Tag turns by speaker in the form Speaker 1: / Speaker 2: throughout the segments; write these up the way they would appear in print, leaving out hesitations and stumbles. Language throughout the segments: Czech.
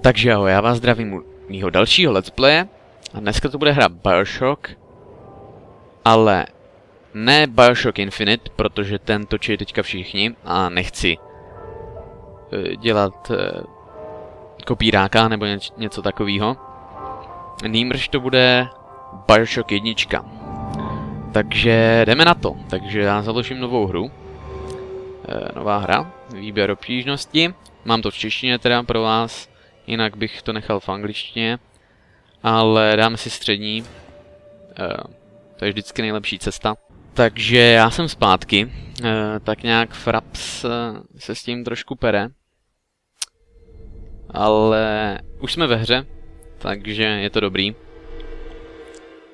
Speaker 1: Takže ahoj, já vás zdravím u mýho dalšího let's playe a dneska to bude hra Bioshock, ale ne Bioshock Infinite, protože ten točí teďka všichni a nechci dělat kopíráka nebo něco takového. Nýmrž to bude Bioshock 1. Takže jdeme na to. Takže já založím novou hru. Nová hra, výběr obtížnosti. Mám to v češtině teda pro vás, jinak bych to nechal v angličtině. Ale dáme si střední. To je vždycky nejlepší cesta. Takže já jsem zpátky. Tak nějak Fraps se s tím trošku pere. Ale už jsme ve hře, takže je to dobrý.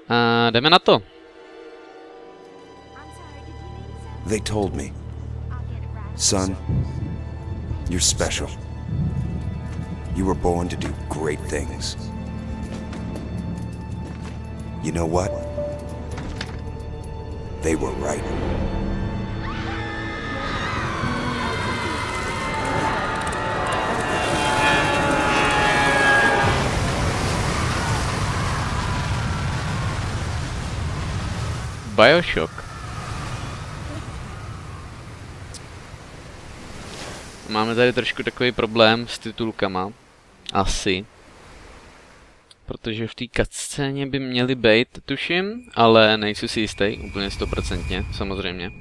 Speaker 1: A jdeme na to.
Speaker 2: They told me, son, you're special. You were born to do great things. You know what? They were right.
Speaker 1: Bioshock. Máme tady trošku takový problém s titulkama. Asi. Protože v té cutscéně by měly být, tuším, ale nejsem si jistý, úplně 100%, samozřejmě.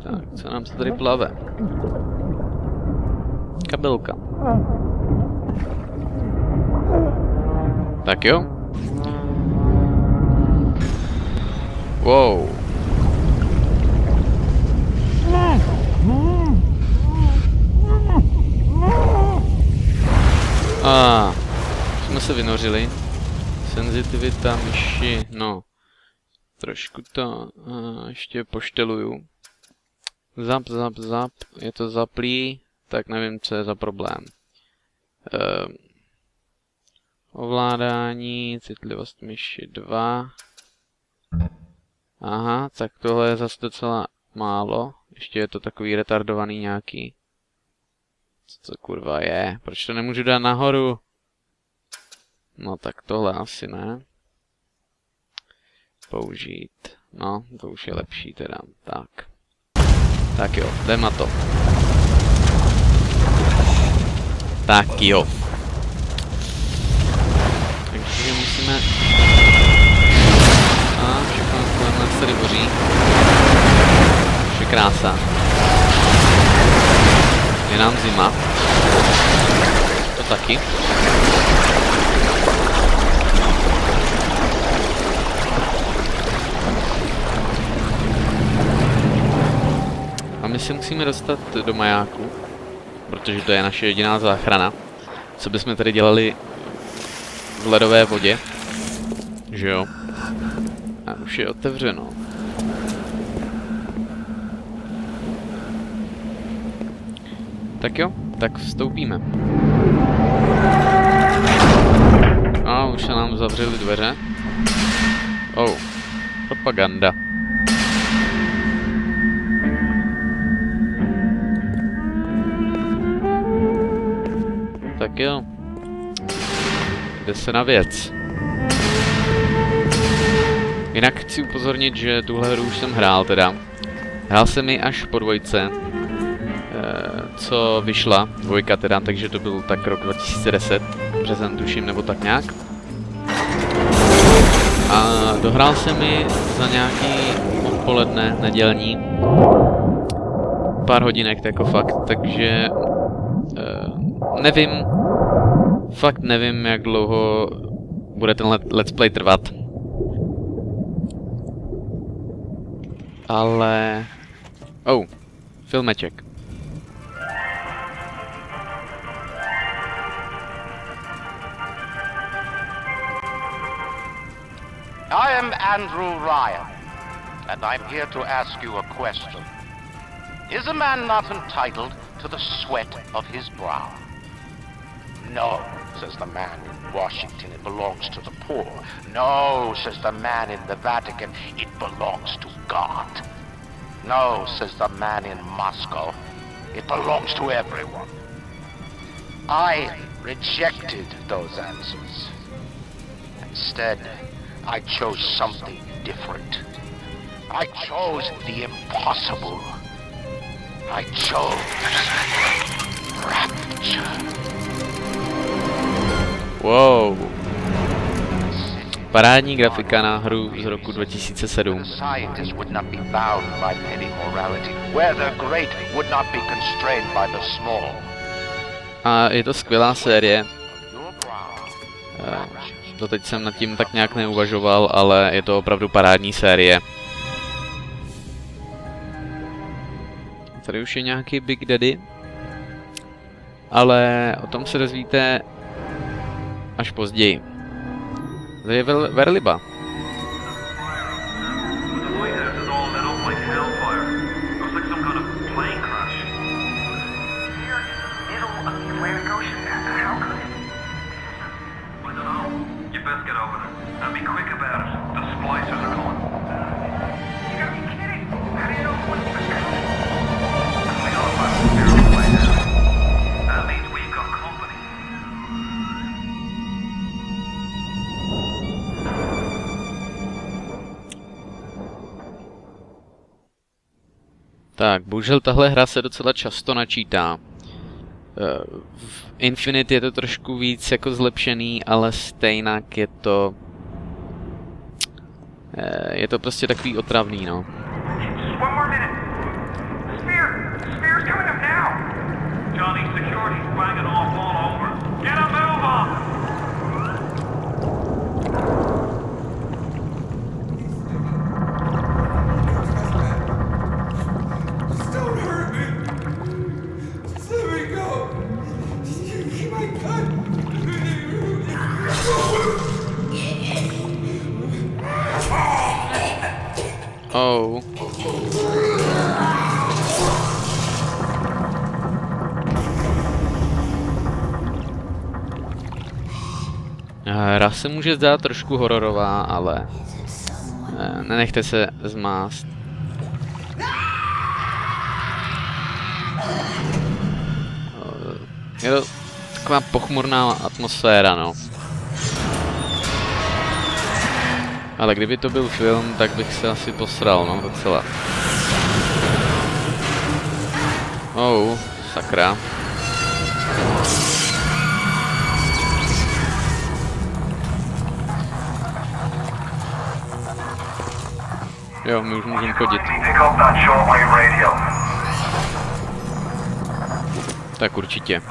Speaker 1: Tak, co nám se tady plave? Kabelka. Tak jo. Wow. Jsme se vynořili. Senzitivita myši, no. Trošku to ještě pošteluju. Zap. Je to zaplý, tak nevím, co je za problém. Ovládání, citlivost myši 2. Aha, tak tohle je zase docela málo. Ještě je to takový retardovaný nějaký. Co to kurva je? Proč to nemůžu dát nahoru? No tak tohle asi ne. Použít. No, to už je lepší teda. Tak. Tak jo, jdem na to. Tak jo. Takže musíme... A všechno kolem se tady boří. Už je krása. Je nám zima. To taky. A my se musíme dostat do majáku, protože to je naše jediná záchrana. Co bychom tady dělali v ledové vodě, že jo? A už je otevřeno. Tak jo, tak vstoupíme. A už se nám zavřely dveře. Oh, propaganda. Tak jo. Jde se na věc. Jinak chci upozornit, že tuhle hru už jsem hrál teda. Hrál jsem ji až po 2, co vyšla, 2 teda, takže to byl tak rok 2010, březen tuším, nebo tak nějak. A dohrál jsem ji za nějaký odpoledne, nedělní. Pár hodinek, jako fakt, takže nevím, fakt nevím, jak dlouho bude ten let's play trvat. Ale... Oh, filmeček.
Speaker 3: I am Andrew Ryan, and I'm here to ask you a question. Is a man not entitled to the sweat of his brow? No, says the man in Washington, it belongs to the poor. No, says the man in the Vatican, it belongs to God. No, says the man in Moscow, It belongs to everyone. I rejected those answers. Instead, I chose something different. I chose the impossible. I chose Rapture.
Speaker 1: Wow. Parádní grafika na hru z roku 2007.
Speaker 3: The scientists would not be bound by petty morality, where the great would not be constrained by the small.
Speaker 1: A je to skvělá série.
Speaker 3: Your brow.
Speaker 1: Doteď jsem nad tím tak nějak neuvažoval, ale je to opravdu parádní série. Tady už je nějaký Big Daddy. Ale o tom se dozvíte až později. Tady je Verliba. Tak, bohužel tahle hra se docela často načítá. V Infinite je to trošku víc jako zlepšený, ale stejnak je to prostě takový otravný, no. Oh. Hra se může zdát trošku hororová, ale nenechte se zmást. Je to taková pochmurná atmosféra, no. Ale kdyby to byl film, tak bych se asi posral, no, docela. Oh, sakra. Jo, my už můžeme chodit. Tak určitě.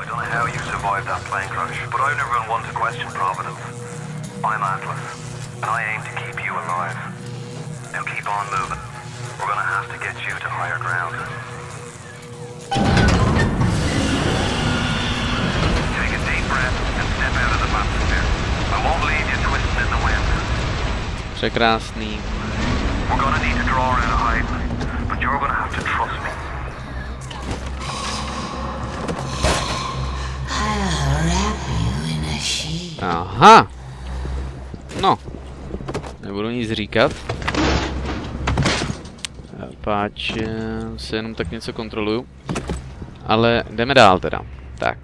Speaker 4: And I aim to keep you alive. Now keep on moving. We're gonna have to get you to higher ground. Take a deep breath and step out of the atmosphere. I won't leave you twisting in the wind.
Speaker 1: Překrásný.
Speaker 4: We're gonna need to draw out a hide, but you're gonna have to trust me.
Speaker 5: I'll wrap you in a sheet.
Speaker 1: Aha. No. Nebudu nic říkat. Páč se jenom tak něco kontroluju. Ale jdeme dál teda. Tak.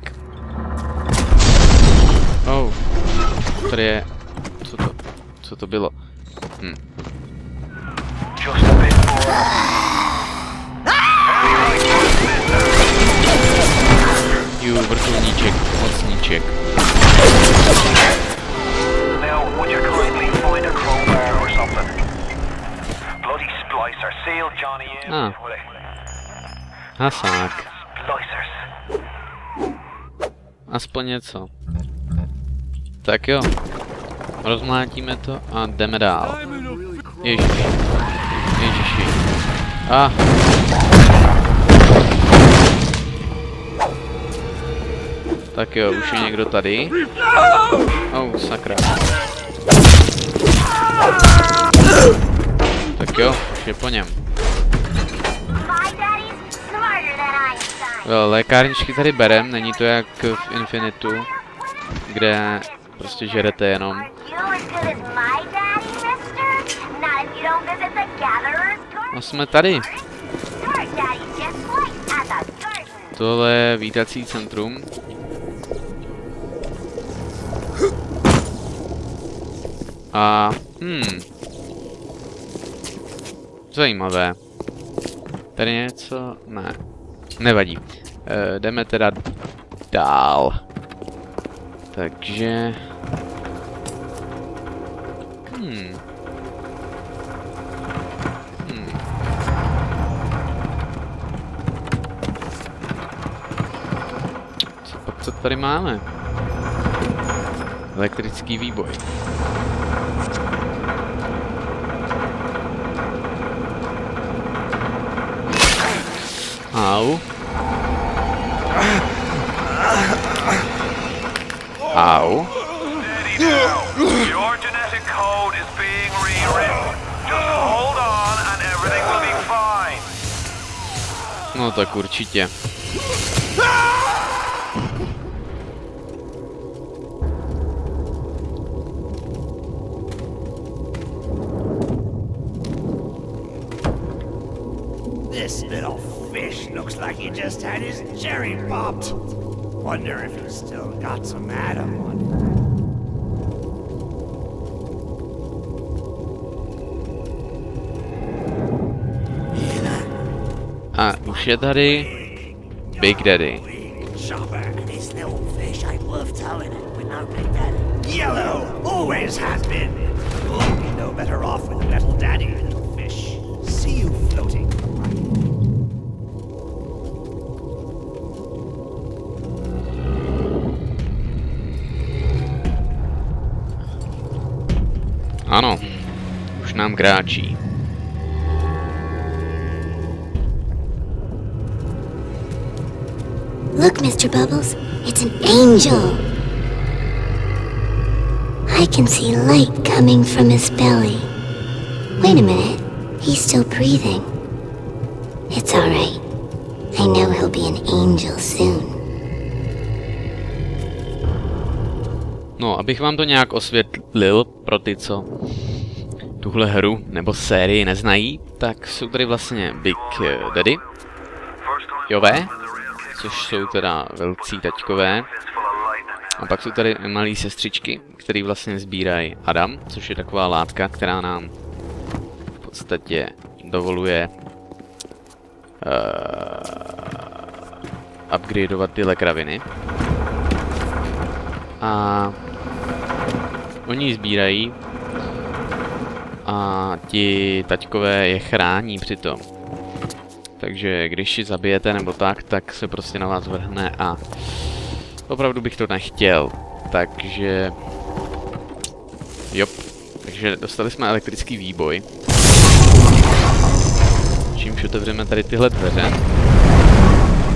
Speaker 1: Oh. Tady je... Co to bylo? Vrtulníček, mocníček. Hasák. Aspoň něco. Tak jo. Rozmlátíme to a jdeme dál. Ježiši. Ježiši. Tak jo, už je někdo tady. Oh, sakra. Tak jo, už je po něm. Lékárničky tady berem, není to jak v Infinitu, kde prostě žerete jenom. A jsme tady. tohle je vítací centrum. A, zajímavé. Tady něco? Ne. Nevadí. Jdeme teda dál. Takže... Co tady máme? Elektrický výboj. Au. Au.
Speaker 4: Your genetic code is being rewritten. Just hold on and everything will be fine.
Speaker 1: No tak určitě.
Speaker 6: This little fish looks like he just had his cherry popped. Wonder if he's still got some Adam on him.
Speaker 1: A už je tady Big Daddy.
Speaker 6: Chopper. This little fish ain't worth towing it with no Big Daddy. Yellow always has been. You'll be no better off with Metal Daddy, little fish. See you floating.
Speaker 1: Ano, už nám kráčí.
Speaker 7: Look, Mr. Bubbles, it's an angel. I can see light coming from his belly. Wait a minute, he's still breathing. It's all right. I know he'll be an angel soon.
Speaker 1: No, abych vám to nějak osvětlil pro ty, co tuhle hru nebo sérii neznají, tak jsou tady vlastně Big Daddy, Jové, což jsou teda velcí taťkové, a pak jsou tady malí sestřičky, které vlastně sbírají Adam, což je taková látka, která nám v podstatě dovoluje upgradeovat tyhle kraviny. A oni ji sbírají a ti taťkové je chrání přitom. Takže když ji zabijete nebo tak se prostě na vás vrhne a opravdu bych to nechtěl. Takže... Jop. Takže dostali jsme elektrický výboj. Čímž otevřeme tady tyhle dveře.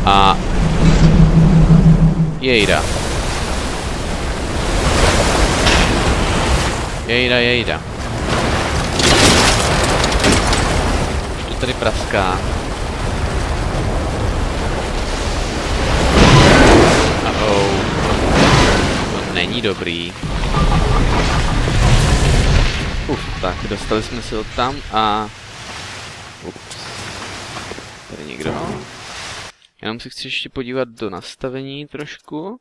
Speaker 1: A... Jejda. Jejda. Už to tady praská. To není dobrý. Tak dostali jsme se od tam a... Ups. Tady někdo. Jenom si chci ještě podívat do nastavení trošku.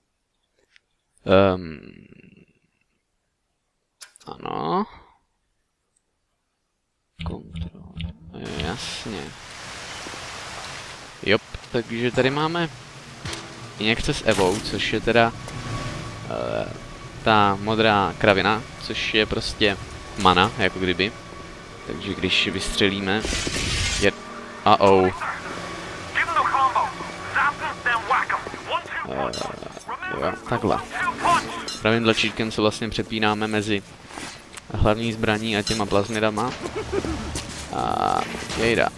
Speaker 1: Ano. Kontrol. Jasně. Jop, takže tady máme injekce s Evou, což je teda ta modrá kravina, což je prostě mana, jako kdyby. Takže když vystřelíme, je... jo, takhle. Pravým tlačítkem se vlastně přepínáme mezi hlavní zbraní a těma plazmidama. A jejda.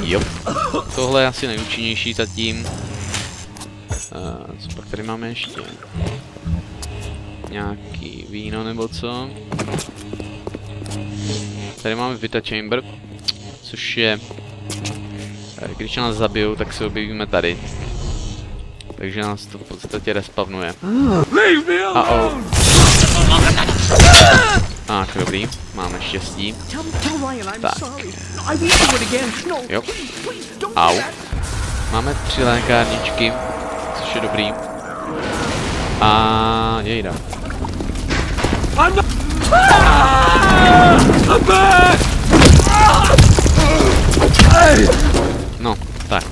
Speaker 1: Jo. Tohle je asi nejúčinnější zatím. Co pak tady máme ještě? Nějaký víno nebo co? Tady máme Vita Chamber, což je... Když nás zabijou, tak se objevíme tady. Takže nás to v podstatě respavnuje. Tak, dobrý, máme štěstí.
Speaker 6: Tell Ryan I'm
Speaker 1: Tak.
Speaker 6: sorry. I won't do it again. No,
Speaker 1: Jo.
Speaker 6: please don't
Speaker 1: Au.
Speaker 6: do that.
Speaker 1: Máme 3 lékárničky, což je dobrý. A jejda. No, tak.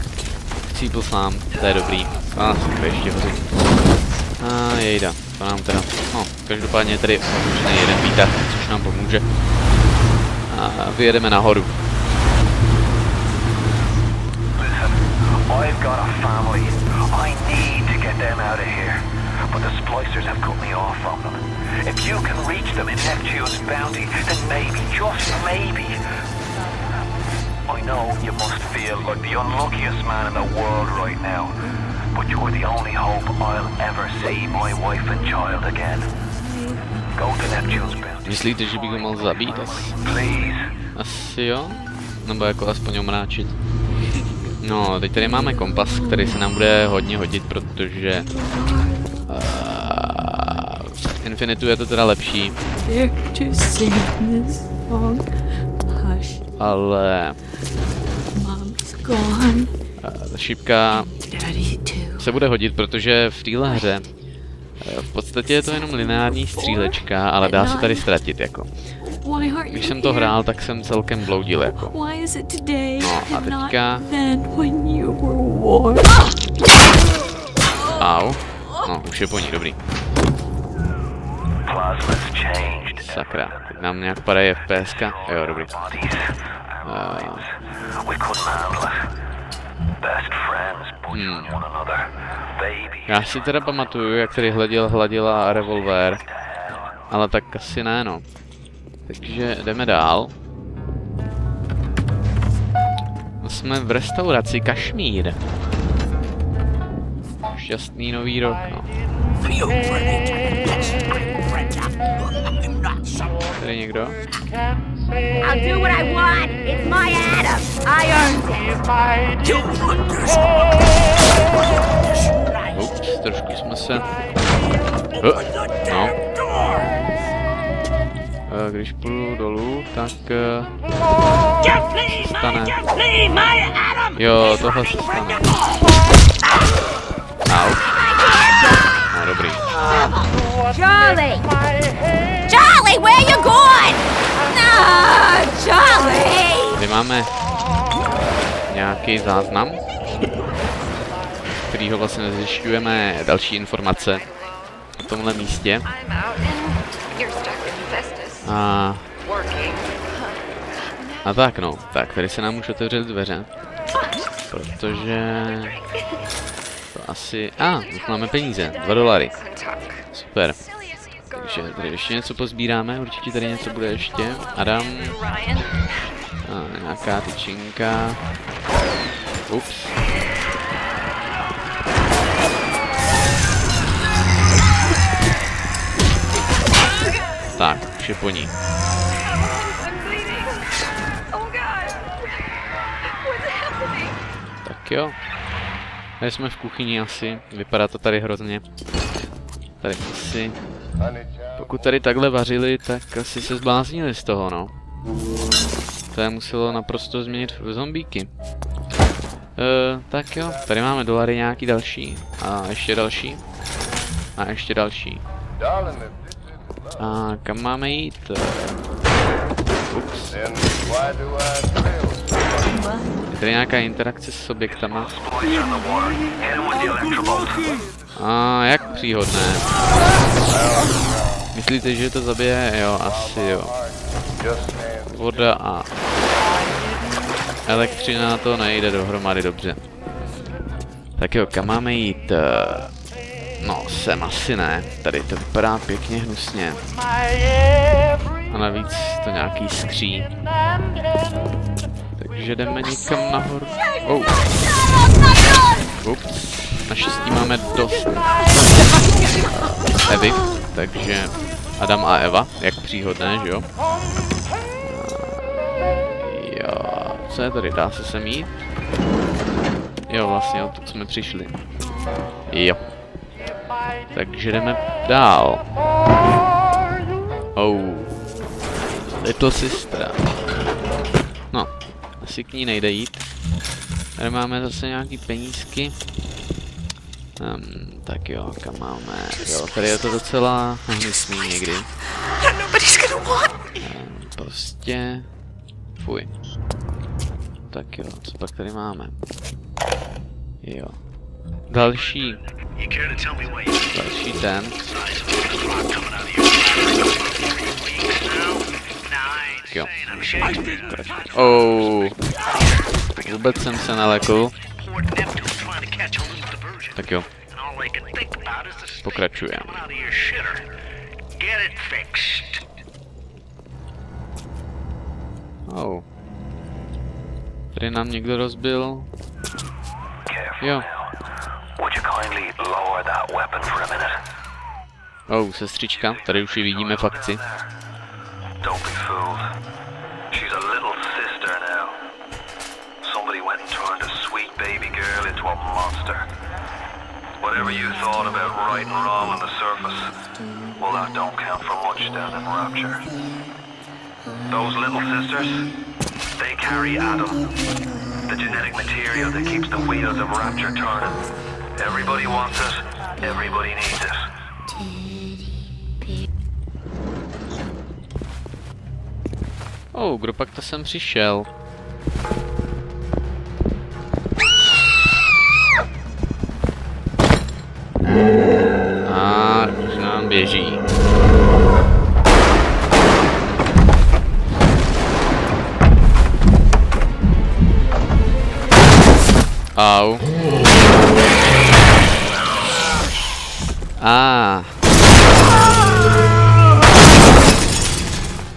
Speaker 1: Chcípl sám, to je dobrý. A super, ještě hoří. A jejda, to nám teda, no, každopádně je tady otevřený jeden výtah, což nám pomůže. A vyjedeme nahoru.
Speaker 4: I've got a family. I need to get them out of here. But the splicers have cut me off from them. If you can reach them in Neptune's bounty, then maybe, just maybe. I know you must feel like the unluckiest man in the world right now. But you're the only hope I'll ever see my wife and child again. Go to Neptune's bounty.
Speaker 1: Myslíte, že bych ho mohl zabít?
Speaker 4: Please.
Speaker 1: Asi jo? Nebo jako aspoň omráčit. No, teď tady máme kompas, který se nám bude hodně hodit, protože v Infinitu je to teda lepší,
Speaker 5: They're to sing this song. Hush,
Speaker 1: ale
Speaker 5: Mom's gone.
Speaker 1: ta šipka
Speaker 5: Daddy too.
Speaker 1: se bude hodit, protože v téhle hře v podstatě je to jenom lineární střílečka, ale dá se tady ztratit jako.
Speaker 5: Why aren't
Speaker 1: Když
Speaker 5: you
Speaker 1: jsem to
Speaker 5: here?
Speaker 1: hrál, tak jsem celkem bloudil jako.
Speaker 5: Why is it today
Speaker 1: No, a
Speaker 5: and not
Speaker 1: teďka-
Speaker 5: then when you were warm?
Speaker 1: Au. No, už je po ní, dobrý.
Speaker 4: Plasma's changed.
Speaker 1: Sakra, teď nám nějak padají FPSka. Jo, dobrý.
Speaker 4: Bodies, our lives. We couldn't handle it. Best friends butchering one another. Babies.
Speaker 1: Já si teda pamatuju, jak tady hladila revolver, ale tak asi ne, no. Takže jdeme dál. Jsme v restauraci Kašmír. Šťastný nový rok, no. Tady někdo?
Speaker 8: I'll do what I want. It's my Adam. I earned it.
Speaker 1: Ups, trošku jsme se... No. Když půjdu dolů, tak... stane. Jo, tohle se stane. Au. No, dobrý.
Speaker 8: Charlie! Charlie, where you going? No, Charlie!
Speaker 1: Tady máme nějaký záznam, z kterýho vlastně zjišťujeme další informace o tomhle místě. A tak no, tak tady se nám už otevřely dveře, protože to asi... už máme peníze, $2. Super. Takže tady ještě něco pozbíráme, určitě tady něco bude ještě. Adam. Nějaká tyčinka. Ups. Tak, už je po ní. Tak jo. Tady jsme v kuchyni asi, vypadá to tady hrozně. Tady asi... Pokud tady takhle vařili, tak asi se zbláznili z toho, no. To je muselo naprosto změnit v zombíky. Tak jo, tady máme dolary nějaký další. A ještě další. A ještě další. A kam máme jít? Ups. Je tady nějaká interakce s objektama? A jak příhodné. Myslíte, že to zabije? Jo, asi jo. Voda a elektřina, to nejde dohromady dobře. Tak jo, kam máme jít? No, sem asi ne. Tady to vypadá pěkně hnusně. A navíc to nějaký skří. Takže jdeme někam nahoru. Ups. Naštěstí máme dost Evy, takže Adam a Eva, jak příhodné, že jo? Jo, co je tady? Dá se sem jít? Jo, vlastně odtud jsme přišli. Jo. Takže jdeme dál. Little Sister. No, asi k ní nejde jít. Tady máme zase nějaký penízky. Tak jo, kam máme? Jo, tady je to docela hnusný někdy. Prostě... Fuj. Tak jo, co pak tady máme? Jo. Další ten. Jo. Oh. Vůbec jsem se nalekl. Tak jo. Pokračujeme. Oh. Tady nám někdo rozbil. Jo. Oh, sestřička, tady už ji vidíme v akci.
Speaker 4: Whatever you thought about right and wrong on the surface, well, that don't count for much down in Rapture. Those little sisters, they carry Adam, the genetic material that keeps the wheels of Rapture turning. Everybody wants it, everybody needs it.
Speaker 1: Oh, kdo pak to sem přišel? A už nám běží. Au.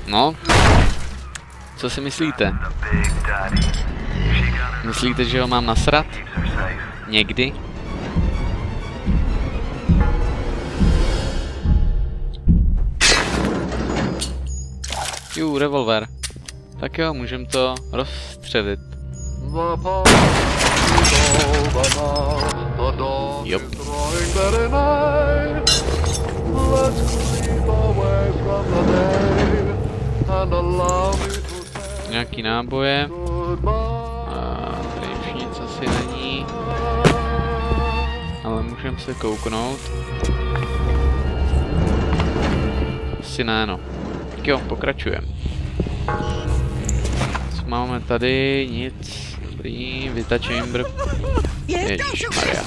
Speaker 1: No. Co si myslíte? Myslíte, že ho mám nasrat? Někdy? Revolver. Tak jo, můžem to rozstřelit. Jop. Nějaký náboje. Tady už nic asi není. Ale můžeme se kouknout. Asi ne, no. Tak jo, pokračujeme. Co máme tady? Nic. Dobrý, Vita Chamber. Ježišmarja.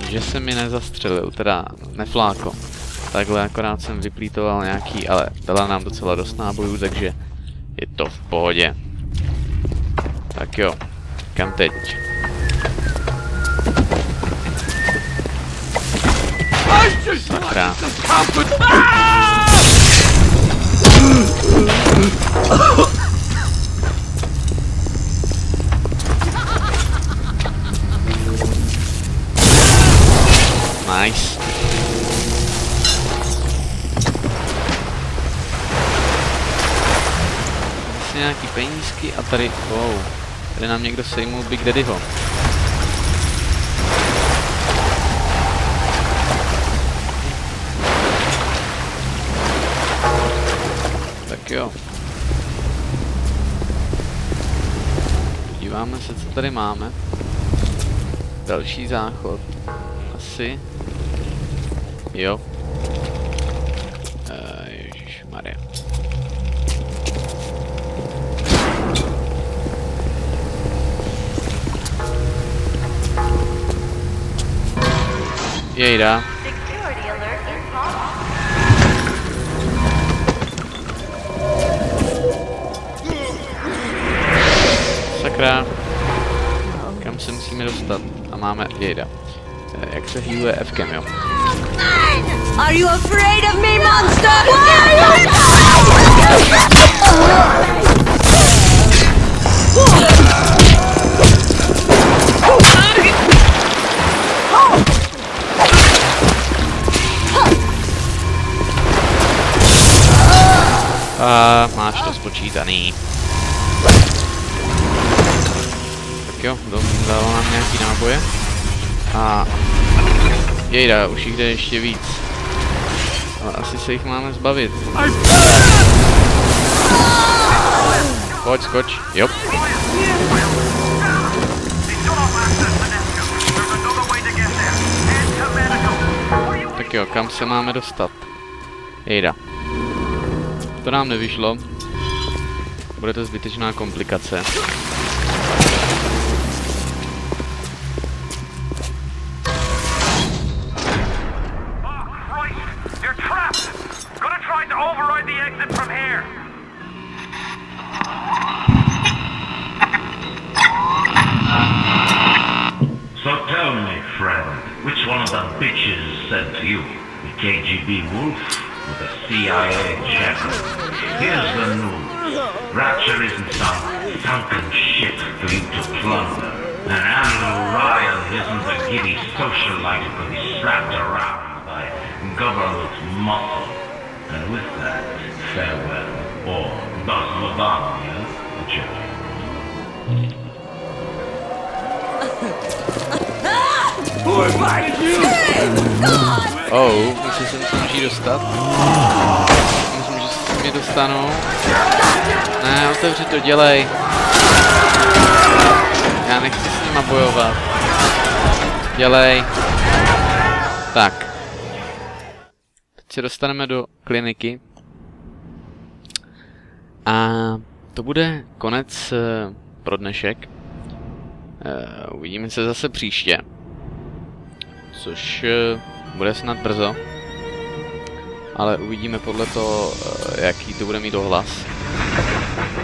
Speaker 1: Že se mi nezastřelil, teda nefláko. Takhle akorát jsem vyplítoval nějaký, ale dala nám docela dost nábojů, takže je to v pohodě. Tak jo, kam teď? Sakra. Nice. Zase nějaký penízky a tady, wow, tady nám někdo sejmul Big Daddyho. Tak jo. Díváme se, co tady máme. Další záchod. Asi. Jo. Ježišmarja. Jejda. Sakra. Kam se musíme dostat? A máme jejda. Jak se healuje F-kem, jo?
Speaker 8: Are you afraid of me, monster?
Speaker 1: Máš to spočítaný. Tak jo, dalo nám nějaký náboje. A Jejda, už jich jde ještě víc. Ale asi se jich máme zbavit. Pojď, skoč. Jo. Tak jo, kam se máme dostat? Jejda. To nám nevyšlo. Bude to zbytečná komplikace.
Speaker 9: So tell me, friend, which one of the bitches sent you? The KGB wolf or the CIA jackal? Here's the news. Rapture isn't some sunken shit for you to plunder. And Andrew Ryan isn't a giddy socialite who can be slapped around by government muscle. And with that, farewell. Or das Ladania, Jerry.
Speaker 1: Oh, myslím, že se musí dostat. Myslím, že se mě dostanou. Ne, otevři to, dělej. Já nechci s nima bojovat. Dělej. Tak. Teď se dostaneme do kliniky. A to bude konec pro dnešek. Uvidíme se zase příště. Což bude snad brzo. Ale uvidíme podle toho, jaký to bude mít ohlas.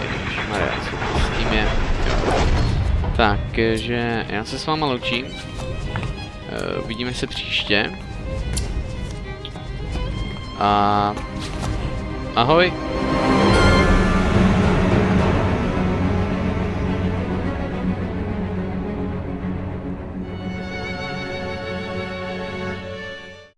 Speaker 1: Ježišmarja, co to s tím je? Takže já se s váma loučím. Uvidíme se příště. A ahoj.